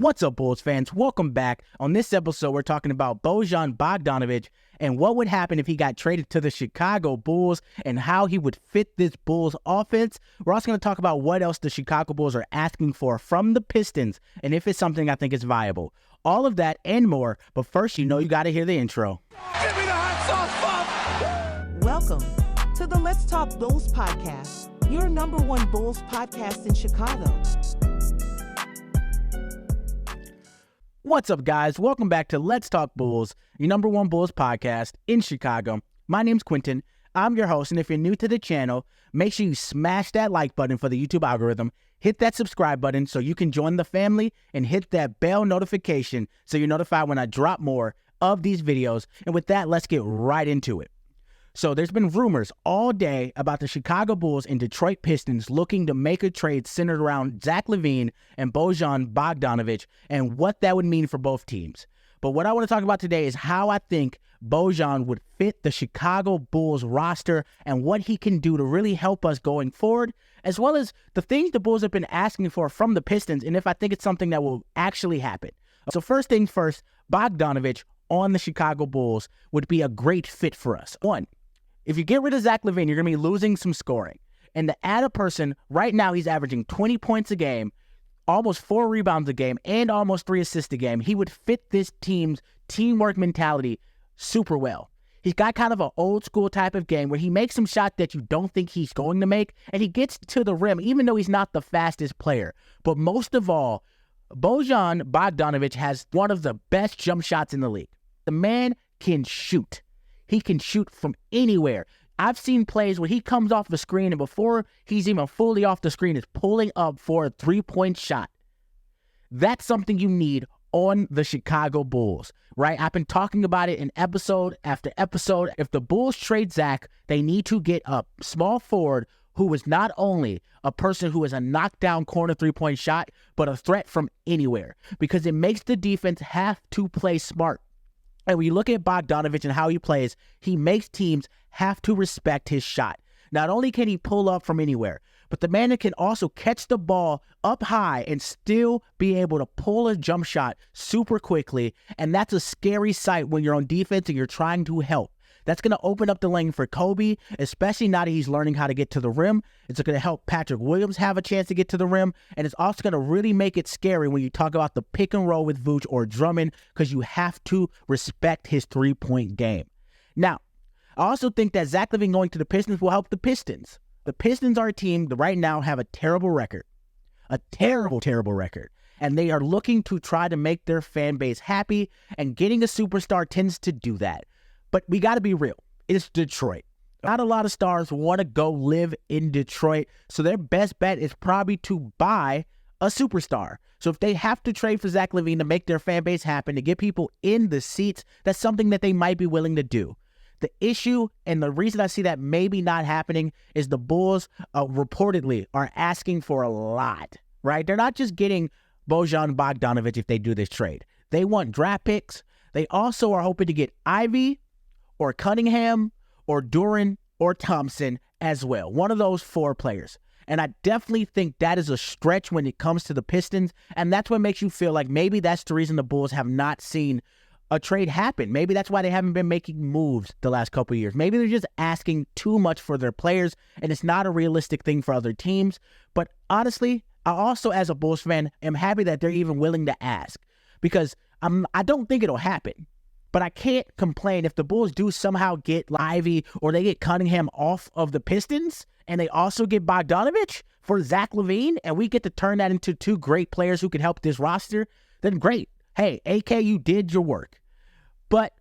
What's up, Bulls fans? Welcome back. On this episode, we're talking about Bojan Bogdanović and what would happen if he got traded to the Chicago Bulls and how he would fit this Bulls offense. We're also going to talk about what else the Chicago Bulls are asking for from the Pistons and if it's something I think is viable. All of that and more, but first, you got to hear the intro. Give me the hot sauce, Bob! Welcome to the Let's Talk Bulls podcast, your number one Bulls podcast in Chicago. What's up, guys? Welcome back to Let's Talk Bulls, your number one Bulls podcast in Chicago. My name's Quinton. I'm your host, and if you're new to the channel, make sure you smash that like button for the YouTube algorithm, hit that subscribe button so you can join the family, and hit that bell notification so you're notified when I drop more of these videos. And with that, let's get right into it. So there's been rumors all day about the Chicago Bulls and Detroit Pistons looking to make a trade centered around Zach Lavine and Bojan Bogdanović and what that would mean for both teams. But what I want to talk about today is how I think Bojan would fit the Chicago Bulls roster and what he can do to really help us going forward, as well as the things the Bulls have been asking for from the Pistons and if I think it's something that will actually happen. So first things first, Bogdanović on the Chicago Bulls would be a great fit for us. One, if you get rid of Zach Lavine, you're going to be losing some scoring. And to add a person, right now he's averaging 20 points a game, almost 4 rebounds a game, and almost 3 assists a game. He would fit this team's teamwork mentality super well. He's got kind of an old school type of game where he makes some shots that you don't think he's going to make, and he gets to the rim even though he's not the fastest player. But most of all, Bojan Bogdanović has one of the best jump shots in the league. The man can shoot. He can shoot from anywhere. I've seen plays where he comes off the screen and before he's even fully off the screen is pulling up for a three-point shot. That's something you need on the Chicago Bulls, right? I've been talking about it in episode after episode. If the Bulls trade Zach, they need to get a small forward who is not only a person who is a knockdown corner three-point shot, but a threat from anywhere because it makes the defense have to play smart. And when you look at Bogdanović and how he plays, he makes teams have to respect his shot. Not only can he pull up from anywhere, but the man can also catch the ball up high and still be able to pull a jump shot super quickly. And that's a scary sight when you're on defense and you're trying to help. That's going to open up the lane for Kobe, especially now that he's learning how to get to the rim. It's going to help Patrick Williams have a chance to get to the rim. And it's also going to really make it scary when you talk about the pick and roll with Vooch or Drummond because you have to respect his three-point game. Now, I also think that Zach Lavine going to the Pistons will help the Pistons. The Pistons are a team that right now have a terrible record. A terrible, terrible record. And they are looking to try to make their fan base happy, and getting a superstar tends to do that. But we got to be real. It's Detroit. Not a lot of stars want to go live in Detroit, so their best bet is probably to buy a superstar. So if they have to trade for Zach Lavine to make their fan base happen, to get people in the seats, that's something that they might be willing to do. The issue and the reason I see that maybe not happening is the Bulls reportedly are asking for a lot, right? They're not just getting Bojan Bogdanović if they do this trade. They want draft picks. They also are hoping to get Ivy or Cunningham or Duran or Thompson as well. One of those 4 players. And I definitely think that is a stretch when it comes to the Pistons. And that's what makes you feel like maybe that's the reason the Bulls have not seen a trade happen. Maybe that's why they haven't been making moves the last couple of years. Maybe they're just asking too much for their players and it's not a realistic thing for other teams. But honestly, I also, as a Bulls fan, am happy that they're even willing to ask because I don't think it'll happen. But I can't complain if the Bulls do somehow get Ivy or they get Cunningham off of the Pistons and they also get Bogdanović for Zach Lavine and we get to turn that into 2 great players who can help this roster, then great. Hey, AK, you did your work. But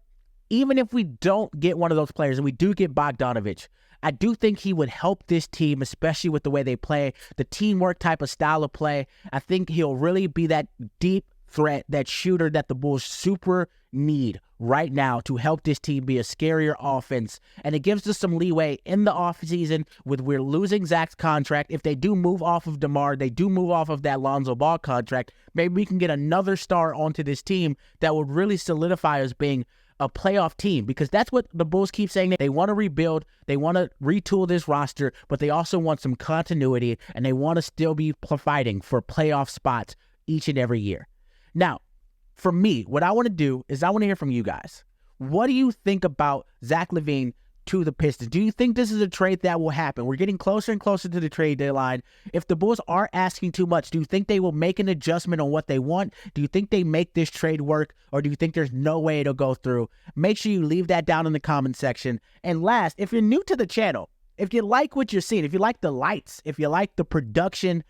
even if we don't get one of those players and we do get Bogdanović, I do think he would help this team, especially with the way they play, the teamwork type of style of play. I think he'll really be that deep threat, that shooter that the Bulls super need right now to help this team be a scarier offense. And it gives us some leeway in the offseason with we're losing Zach's contract. If they do move off of DeMar, they do move off of that Lonzo Ball contract, maybe we can get another star onto this team that would really solidify us being a playoff team, because that's what the Bulls keep saying. They want to rebuild, they want to retool this roster, but they also want some continuity, and they want to still be fighting for playoff spots each and every year. Now, for me, what I want to do is I want to hear from you guys. What do you think about Zach Lavine to the Pistons? Do you think this is a trade that will happen? We're getting closer and closer to the trade deadline. If the Bulls are asking too much, do you think they will make an adjustment on what they want? Do you think they make this trade work, or do you think there's no way it'll go through? Make sure you leave that down in the comment section. And last, if you're new to the channel, if you like what you're seeing, if you like the lights, if you like the production,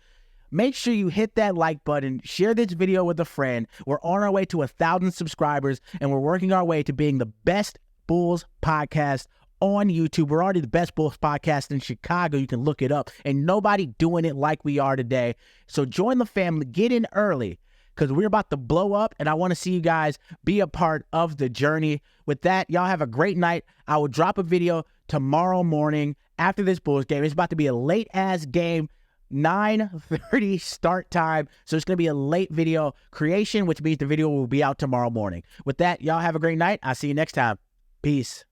make sure you hit that like button, share this video with a friend. We're on our way to 1,000 subscribers, and we're working our way to being the best Bulls podcast on YouTube. We're already the best Bulls podcast in Chicago. You can look it up, and nobody doing it like we are today. So join the family, get in early, because we're about to blow up, and I want to see you guys be a part of the journey. With that, y'all have a great night. I will drop a video tomorrow morning after this Bulls game. It's about to be a late-ass game, 9:30 start time. So it's going to be a late video creation, which means the video will be out tomorrow morning. With that, y'all have a great night. I'll see you next time. Peace.